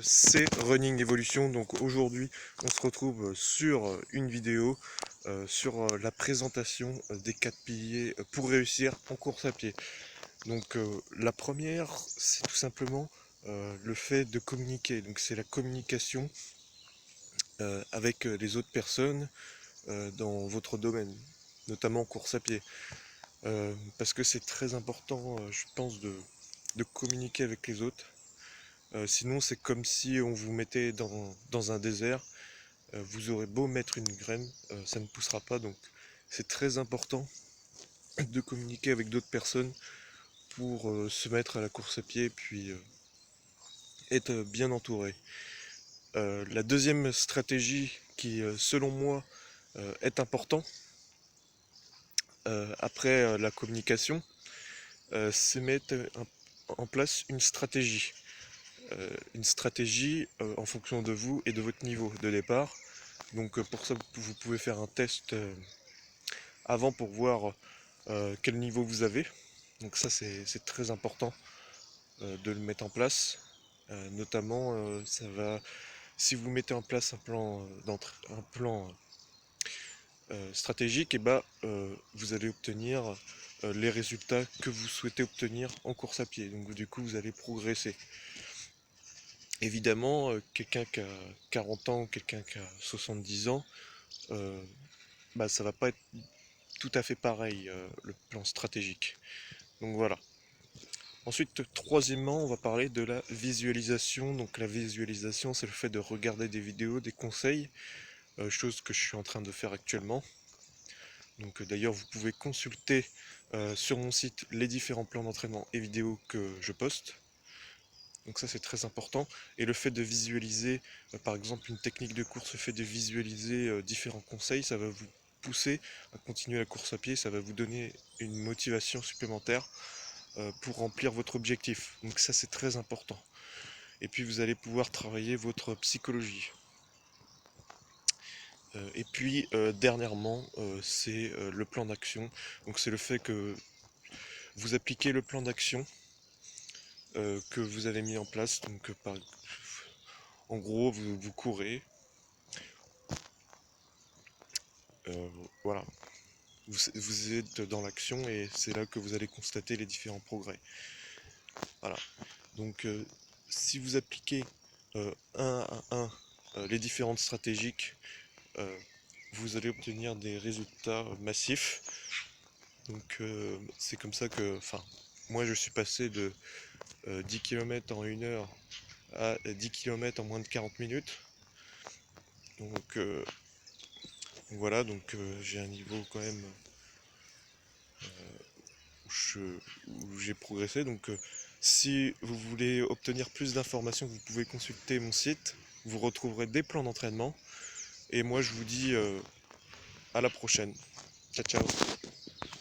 C'est Running Evolution. Donc aujourd'hui on se retrouve sur une vidéo sur la présentation des 4 piliers pour réussir en course à pied. Donc la première, c'est tout simplement le fait de communiquer. Donc c'est la communication avec les autres personnes dans votre domaine, notamment en course à pied. Parce que c'est très important, je pense, de communiquer avec les autres. Sinon, c'est comme si on vous mettait dans un désert. Vous aurez beau mettre une graine, ça ne poussera pas. Donc, c'est très important de communiquer avec d'autres personnes pour se mettre à la course à pied, puis être bien entouré. La deuxième stratégie qui, selon moi, est important après la communication, c'est mettre en place une stratégie en fonction de vous et de votre niveau de départ. Donc pour ça, vous pouvez faire un test avant pour voir quel niveau vous avez. Donc ça, c'est très important de le mettre en place. Notamment, si vous mettez en place un plan stratégique, et vous allez obtenir les résultats que vous souhaitez obtenir en course à pied. Donc du coup, vous allez progresser. Évidemment, quelqu'un qui a 40 ans, quelqu'un qui a 70 ans, ça va pas être tout à fait pareil, le plan stratégique. Donc voilà. Ensuite, troisièmement, on va parler de la visualisation. Donc la visualisation, c'est le fait de regarder des vidéos, des conseils, chose que je suis en train de faire actuellement. Donc d'ailleurs, vous pouvez consulter sur mon site les différents plans d'entraînement et vidéos que je poste. Donc ça, c'est très important. Et le fait de visualiser, par exemple, une technique de course, le fait de visualiser différents conseils, ça va vous pousser à continuer la course à pied, ça va vous donner une motivation supplémentaire pour remplir votre objectif. Donc ça, c'est très important. Et puis vous allez pouvoir travailler votre psychologie. Et puis dernièrement, c'est le plan d'action. Donc c'est le fait que vous appliquez le plan d'action que vous avez mis en place. Donc en gros, vous courez. Euh, voilà, vous êtes dans l'action et c'est là que vous allez constater les différents progrès. Voilà. Donc si vous appliquez un à un les différentes stratégies, vous allez obtenir des résultats massifs. Donc c'est comme ça que, moi je suis passé de 10 km en 1 heure à 10 km en moins de 40 minutes. Donc voilà, donc j'ai un niveau quand même où j'ai progressé. Donc si vous voulez obtenir plus d'informations, vous pouvez consulter mon site. Vous retrouverez des plans d'entraînement. Et moi je vous dis à la prochaine. Ciao ciao.